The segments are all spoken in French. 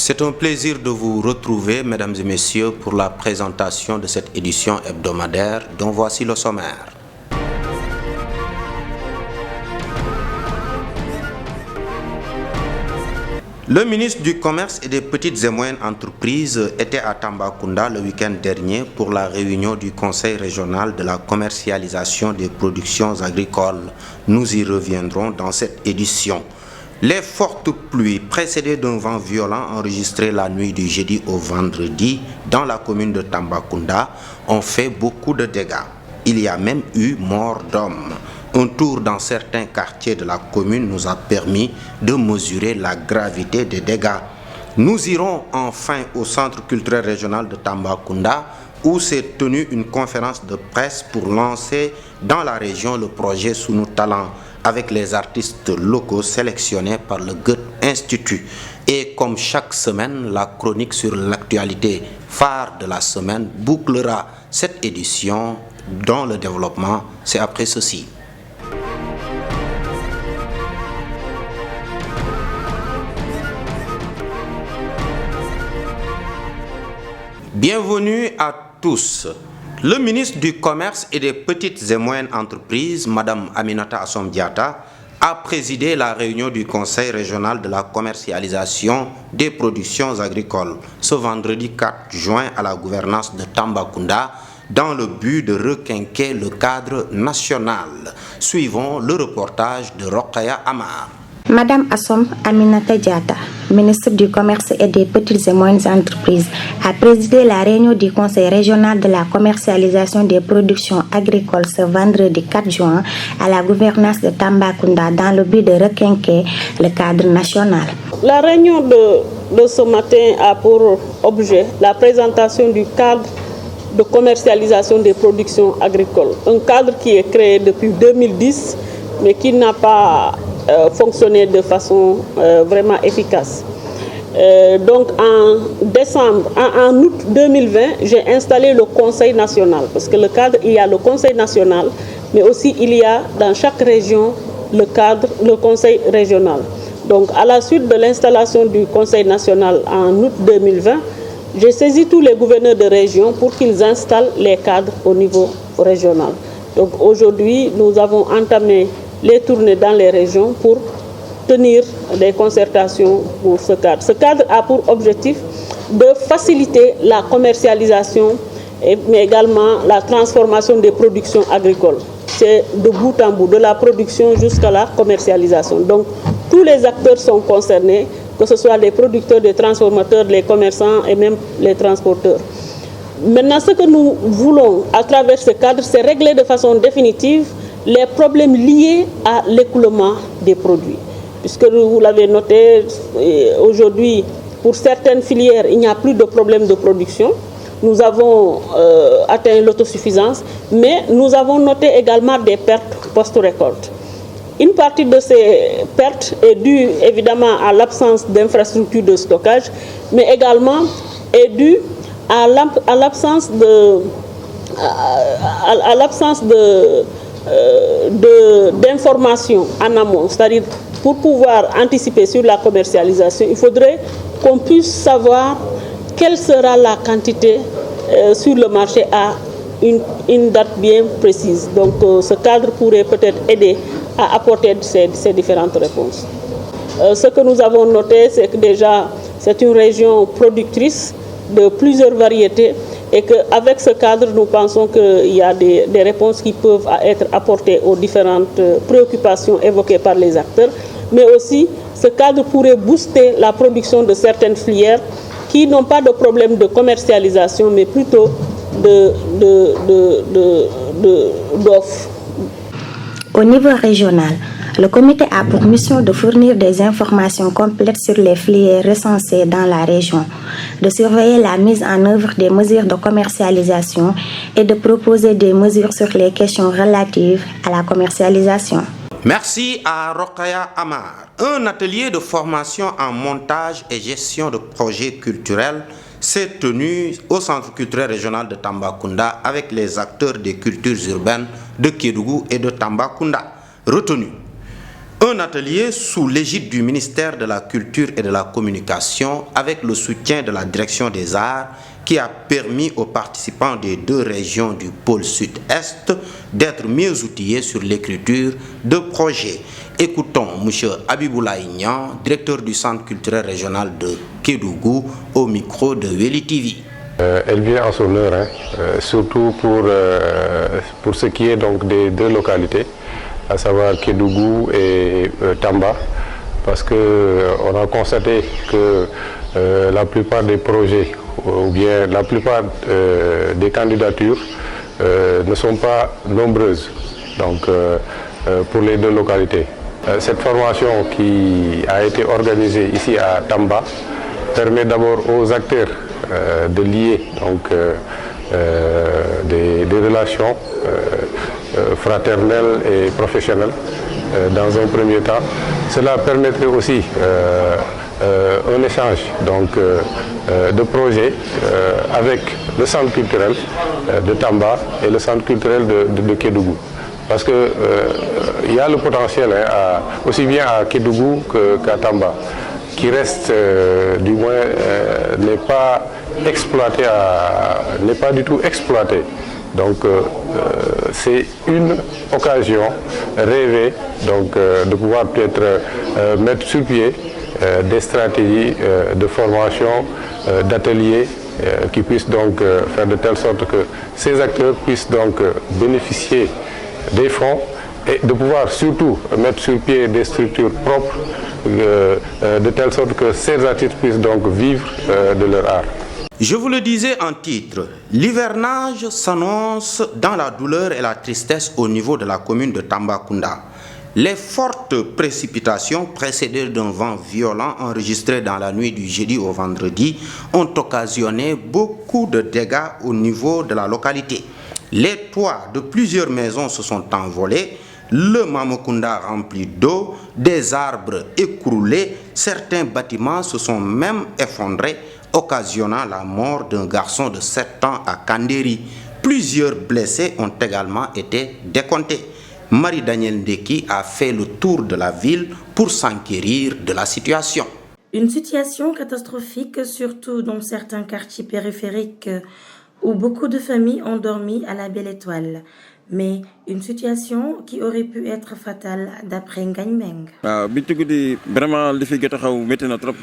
C'est un plaisir de vous retrouver, mesdames et messieurs, pour la présentation de cette édition hebdomadaire dont voici le sommaire. Le ministre du Commerce et des petites et moyennes entreprises était à Tambacounda le week-end dernier pour la réunion du Conseil régional de la commercialisation des productions agricoles. Nous y reviendrons dans cette édition. Les fortes pluies précédées d'un vent violent enregistré la nuit du jeudi au vendredi dans la commune de Tambacounda ont fait beaucoup de dégâts. Il y a même eu mort d'hommes. Un tour dans certains quartiers de la commune nous a permis de mesurer la gravité des dégâts. Nous irons enfin au Centre culturel régional de Tambacounda où s'est tenue une conférence de presse pour lancer dans la région le projet Sous nos talents avec les artistes locaux sélectionnés par le Goethe Institut. Et comme chaque semaine, la chronique sur l'actualité phare de la semaine bouclera cette édition dont le développement c'est après ceci. Bienvenue à tous. Le ministre du Commerce et des petites et moyennes entreprises, Mme Aminata Assome Diatta, a présidé la réunion du Conseil régional de la commercialisation des productions agricoles ce vendredi 4 juin à la gouvernance de Tambacounda dans le but de requinquer le cadre national. Suivons le reportage de Rokhaya Amar. Madame Assome Aminata Diatta, ministre du Commerce et des petites et moyennes entreprises, a présidé la réunion du Conseil régional de la commercialisation des productions agricoles ce vendredi 4 juin à la gouvernance de Tambacounda dans le but de requinquer le cadre national. La réunion de ce matin a pour objet la présentation du cadre de commercialisation des productions agricoles. Un cadre qui est créé depuis 2010 mais qui n'a pas fonctionner de façon vraiment efficace. Donc en août 2020, j'ai installé le Conseil national parce que le cadre, il y a le Conseil national, mais aussi il y a dans chaque région le Conseil régional. Donc à la suite de l'installation du Conseil national en août 2020, j'ai saisi tous les gouverneurs de région pour qu'ils installent les cadres au niveau régional. Donc aujourd'hui, nous avons entamé les tournées dans les régions pour tenir des concertations pour ce cadre. Ce cadre a pour objectif de faciliter la commercialisation mais également la transformation des productions agricoles. C'est de bout en bout, de la production jusqu'à la commercialisation. Donc tous les acteurs sont concernés, que ce soit les producteurs, les transformateurs, les commerçants et même les transporteurs. Maintenant, ce que nous voulons à travers ce cadre, c'est régler de façon définitive les problèmes liés à l'écoulement des produits. Puisque vous l'avez noté, aujourd'hui, pour certaines filières, il n'y a plus de problème de production. Nous avons atteint l'autosuffisance, mais nous avons noté également des pertes post-récolte. Une partie de ces pertes est due évidemment à l'absence d'infrastructures de stockage, mais également est due à l'absence d'informations en amont, c'est-à-dire pour pouvoir anticiper sur la commercialisation, il faudrait qu'on puisse savoir quelle sera la quantité sur le marché à une date bien précise. Donc ce cadre pourrait peut-être aider à apporter ces différentes réponses. Ce que nous avons noté, c'est que déjà c'est une région productrice de plusieurs variétés et qu'avec ce cadre, nous pensons qu'il y a des réponses qui peuvent être apportées aux différentes préoccupations évoquées par les acteurs, mais aussi ce cadre pourrait booster la production de certaines filières qui n'ont pas de problème de commercialisation, mais plutôt d'offres. Au niveau régional, le comité a pour mission de fournir des informations complètes sur les filières recensées dans la région, de surveiller la mise en œuvre des mesures de commercialisation et de proposer des mesures sur les questions relatives à la commercialisation. Merci à Rokhaya Amar. Un atelier de formation en montage et gestion de projets culturels s'est tenu au Centre culturel régional de Tambacounda avec les acteurs des cultures urbaines de Kédougou et de Tambacounda. Retenu. Un atelier sous l'égide du ministère de la Culture et de la Communication avec le soutien de la Direction des Arts qui a permis aux participants des 2 régions du pôle sud-est d'être mieux outillés sur l'écriture de projets. Écoutons M. Abiboulaye Niang, directeur du Centre culturel régional de Kédougou, au micro de Weli TV. Elle vient en son heure, surtout pour ce qui est donc des 2 localités, à savoir Kédougou et Tamba, parce qu'on a constaté que la plupart des projets ou bien la plupart des candidatures ne sont pas nombreuses donc, pour les 2 localités. Cette formation qui a été organisée ici à Tamba permet d'abord aux acteurs de lier donc, des relations fraternelles et professionnelles dans un premier temps. Cela permettrait aussi un échange donc, de projets avec le centre culturel de Tamba et le centre culturel de Kédougou. Parce qu'il y a le potentiel aussi bien à Kédougou qu'à Tamba, qui reste du moins n'est pas exploité, n'est pas du tout exploité. Donc c'est une occasion rêvée donc, de pouvoir peut-être mettre sur pied des stratégies de formation, d'ateliers qui puissent donc faire de telle sorte que ces acteurs puissent donc bénéficier des fonds et de pouvoir surtout mettre sur pied des structures propres de telle sorte que ces artistes puissent donc vivre de leur art. Je vous le disais en titre, l'hivernage s'annonce dans la douleur et la tristesse au niveau de la commune de Tambacounda. Les fortes précipitations précédées d'un vent violent enregistré dans la nuit du jeudi au vendredi ont occasionné beaucoup de dégâts au niveau de la localité. Les toits de plusieurs maisons se sont envolés, le Mamokunda rempli d'eau, des arbres écroulés, certains bâtiments se sont même effondrés, occasionnant la mort d'un garçon de 7 ans à Kandéri. Plusieurs blessés ont également été décomptés. Marie-Danielle Ndeki a fait le tour de la ville pour s'enquérir de la situation. Une situation catastrophique, surtout dans certains quartiers périphériques où beaucoup de familles ont dormi à la belle étoile. Mais une situation qui aurait pu être fatale d'après Ngagne Meng. Vraiment, les filles qui ont été trop,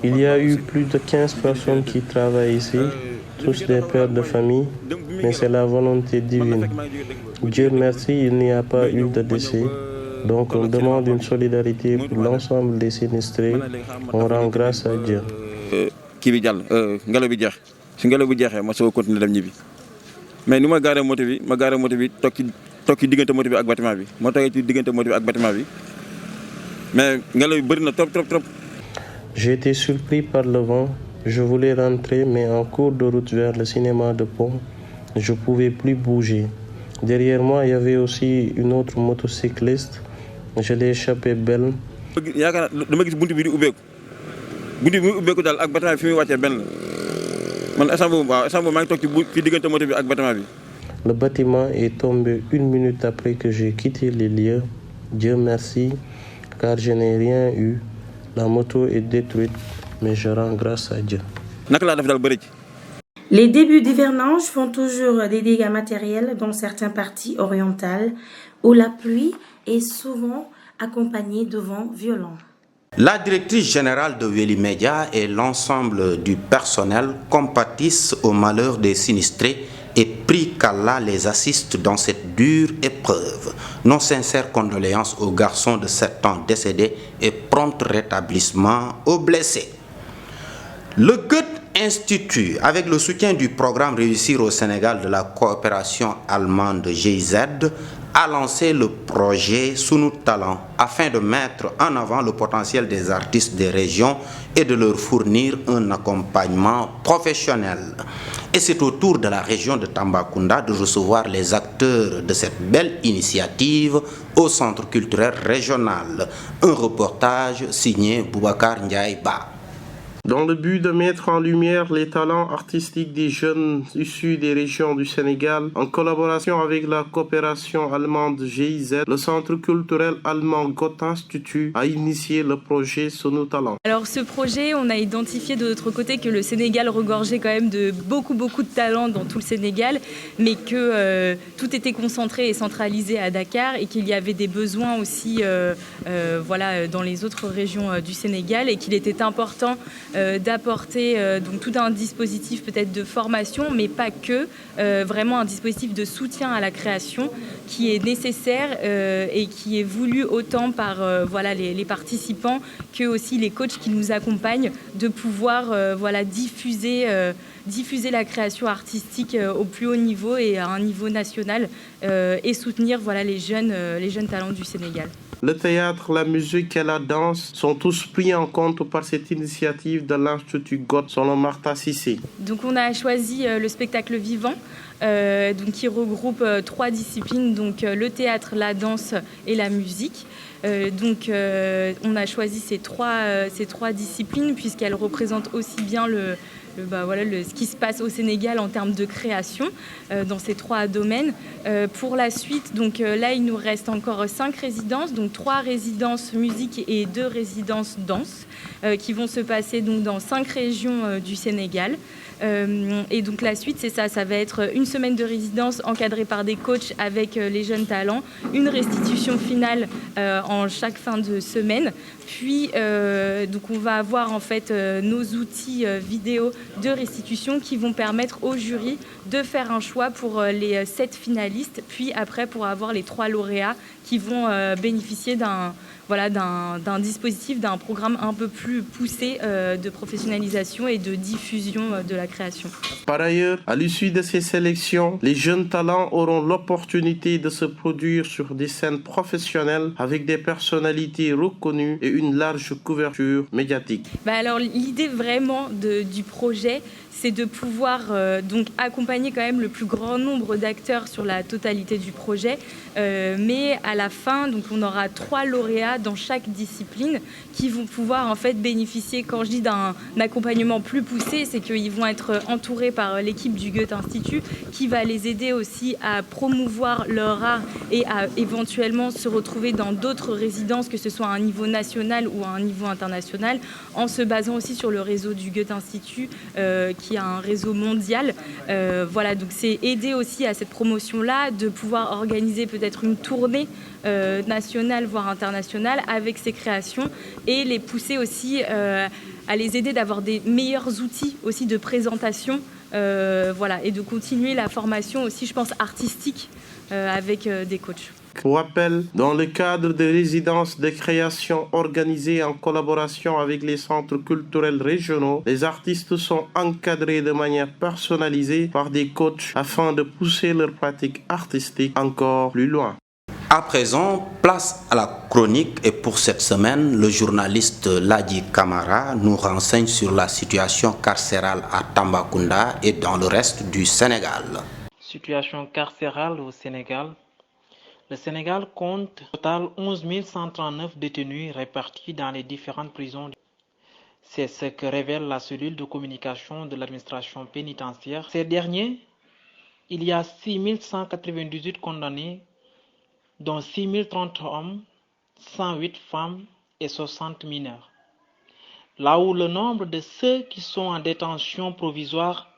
il y a eu plus de 15 personnes qui travaillent ici, tous des pères de famille, mais c'est la volonté divine. Dieu merci, il n'y a pas eu de décès. Donc on demande une solidarité pour l'ensemble des sinistrés. On rend grâce à Dieu. Mais nous garé moto bi tokki digënté moto bi ak bâtiment bi mo togué ci digënté moto bi ak bâtiment bi mais ngelaw bi bari na trop. J'ai été surpris par le vent. Je voulais rentrer, mais en cours de route vers le cinéma de Pont, je ne pouvais plus bouger. Derrière moi, il y avait aussi une autre motocycliste. Je l'ai échappé belle. Le bâtiment est tombé 1 minute après que j'ai quitté les lieux. Dieu merci, car je n'ai rien eu. La moto est détruite, mais je rends grâce à Dieu. Les débuts d'hivernage font toujours des dégâts matériels dans certaines parties orientales où la pluie est souvent accompagnée de vents violents. La directrice générale de Weli Media et l'ensemble du personnel compatissent au malheur des sinistrés et prient qu'Allah les assiste dans cette dure épreuve. Nos sincères condoléances aux garçons de 7 ans décédés et prompt rétablissement aux blessés. Le Goethe-Institut, avec le soutien du programme Réussir au Sénégal de la coopération allemande GIZ, a lancé le projet Sous nos talents afin de mettre en avant le potentiel des artistes des régions et de leur fournir un accompagnement professionnel. Et c'est au tour de la région de Tambacounda de recevoir les acteurs de cette belle initiative au Centre culturel régional. Un reportage signé Boubacar Ndiaye Ba. Dans le but de mettre en lumière les talents artistiques des jeunes issus des régions du Sénégal, en collaboration avec la coopération allemande GIZ, le Centre culturel allemand Goethe Institut a initié le projet Sono Talent. Alors ce projet, on a identifié de l'autre côté que le Sénégal regorgeait quand même de beaucoup de talents dans tout le Sénégal, mais que tout était concentré et centralisé à Dakar et qu'il y avait des besoins aussi dans les autres régions du Sénégal et qu'il était important d'apporter donc tout un dispositif peut-être de formation, mais pas que, vraiment un dispositif de soutien à la création qui est nécessaire et qui est voulu autant par les participants que aussi les coachs qui nous accompagnent, de pouvoir diffuser la création artistique au plus haut niveau et à un niveau national et soutenir les jeunes talents du Sénégal. Le théâtre, la musique et la danse sont tous pris en compte par cette initiative de l'Institut Goethe, selon Martha Cissé. Donc on a choisi le spectacle vivant, qui regroupe 3 disciplines, donc le théâtre, la danse et la musique. On a choisi ces trois disciplines puisqu'elles représentent aussi bien ce qui se passe au Sénégal en termes de création dans ces 3 domaines. Pour la suite, là, il nous reste encore 5 résidences, donc 3 résidences musique et 2 résidences danse qui vont se passer donc, dans 5 régions du Sénégal. Et donc la suite, c'est ça va être une semaine de résidence encadrée par des coachs avec les jeunes talents, une restitution finale en chaque fin de semaine. Puis donc on va avoir en fait nos outils vidéo de restitution qui vont permettre au jury de faire un choix pour les 7 finalistes, puis après pour avoir les 3 lauréats qui vont bénéficier d'un dispositif, d'un programme un peu plus poussé de professionnalisation et de diffusion de la création. Par ailleurs, à l'issue de ces sélections, les jeunes talents auront l'opportunité de se produire sur des scènes professionnelles avec des personnalités reconnues et une large couverture médiatique. Alors l'idée vraiment du projet, c'est de pouvoir donc accompagner quand même le plus grand nombre d'acteurs sur la totalité du projet. Mais à la fin, donc on aura 3 lauréats dans chaque discipline qui vont pouvoir en fait bénéficier, quand je dis d'un accompagnement plus poussé, c'est qu'ils vont être entourés par l'équipe du Goethe Institut qui va les aider aussi à promouvoir leur art et à éventuellement se retrouver dans d'autres résidences, que ce soit à un niveau national ou à un niveau international, en se basant aussi sur le réseau du Goethe Institut qui a un réseau mondial. Donc c'est aider aussi à cette promotion-là, de pouvoir organiser peut-être une tournée nationale, voire internationale, avec ces créations et les pousser aussi à les aider d'avoir des meilleurs outils aussi de présentation, et de continuer la formation aussi, je pense, artistique avec des coachs. Pour rappel, dans le cadre de résidences de création organisées en collaboration avec les centres culturels régionaux, les artistes sont encadrés de manière personnalisée par des coachs afin de pousser leur pratique artistique encore plus loin. À présent, place à la chronique et pour cette semaine, le journaliste Ladi Kamara nous renseigne sur la situation carcérale à Tambacounda et dans le reste du Sénégal. Situation carcérale au Sénégal. Le Sénégal compte au total 11 139 détenus répartis dans les différentes prisons. C'est ce que révèle la cellule de communication de l'administration pénitentiaire. Ces derniers, il y a 6 198 condamnés, dont 6 030 hommes, 108 femmes et 60 mineurs. Là où le nombre de ceux qui sont en détention provisoire,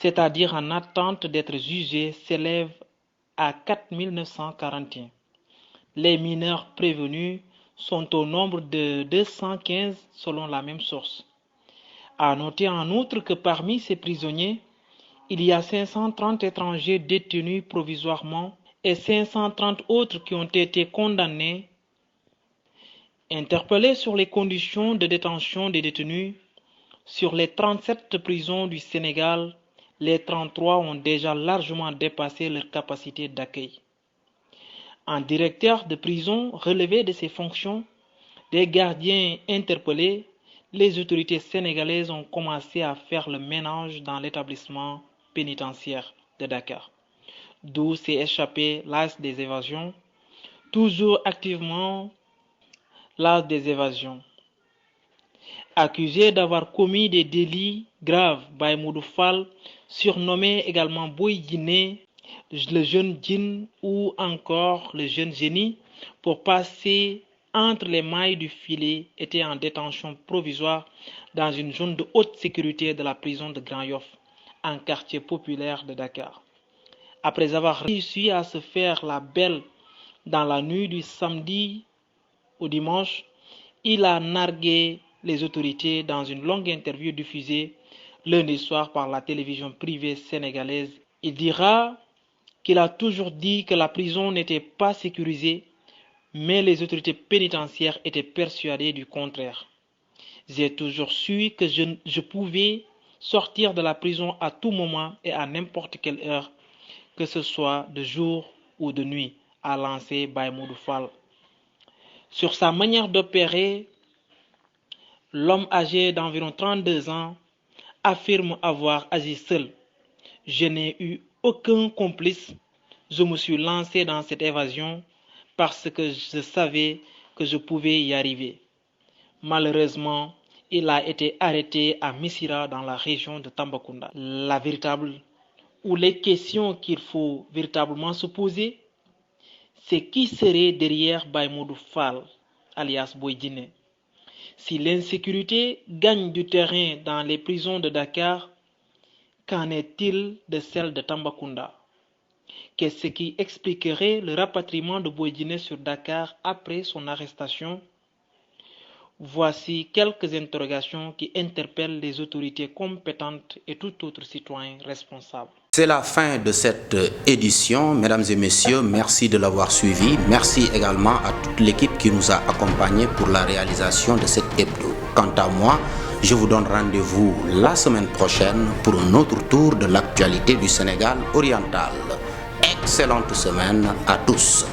c'est-à-dire en attente d'être jugés, s'élève à 4 941. Les mineurs prévenus sont au nombre de 215 selon la même source. À noter en outre que parmi ces prisonniers, il y a 530 étrangers détenus provisoirement et 530 autres qui ont été condamnés. Interpellés sur les conditions de détention des détenus, sur les 37 prisons du Sénégal, les 33 ont déjà largement dépassé leur capacité d'accueil. Un directeur de prison relevé de ses fonctions, des gardiens interpellés, les autorités sénégalaises ont commencé à faire le ménage dans l'établissement pénitentiaire de Dakar, d'où s'est échappé l'as des évasions, toujours activement l'as des évasions. Accusé d'avoir commis des délits graves, Baïmoudou Fall, surnommé également Boy Guinée, le jeune djinn ou encore le jeune génie, pour passer entre les mailles du filet, était en détention provisoire dans une zone de haute sécurité de la prison de Grand Yoff, un quartier populaire de Dakar. Après avoir réussi à se faire la belle dans la nuit du samedi au dimanche, il a nargué les autorités dans une longue interview diffusée lundi soir par la télévision privée sénégalaise. Il dira qu'il a toujours dit que la prison n'était pas sécurisée, mais les autorités pénitentiaires étaient persuadées du contraire. J'ai toujours su que je pouvais sortir de la prison à tout moment et à n'importe quelle heure, que ce soit de jour ou de nuit, a lancé Baïmoudou Fall. Sur sa manière d'opérer, l'homme âgé d'environ 32 ans affirme avoir agi seul. Je n'ai eu aucun complice. Je me suis lancé dans cette évasion parce que je savais que je pouvais y arriver. Malheureusement, il a été arrêté à Missira dans la région de Tambacounda. Les questions qu'il faut véritablement se poser, c'est qui serait derrière Baïmoudou Fall, alias Boy Guinée. Si l'insécurité gagne du terrain dans les prisons de Dakar, qu'en est-il de celle de Tambacounda? Qu'est-ce qui expliquerait le rapatriement de Boy Guinée sur Dakar après son arrestation? Voici quelques interrogations qui interpellent les autorités compétentes et tout autre citoyen responsable. C'est la fin de cette édition. Mesdames et messieurs, merci de l'avoir suivi. Merci également à toute l'équipe qui nous a accompagnés pour la réalisation de cette hebdo. Quant à moi, je vous donne rendez-vous la semaine prochaine pour un autre tour de l'actualité du Sénégal oriental. Excellente semaine à tous.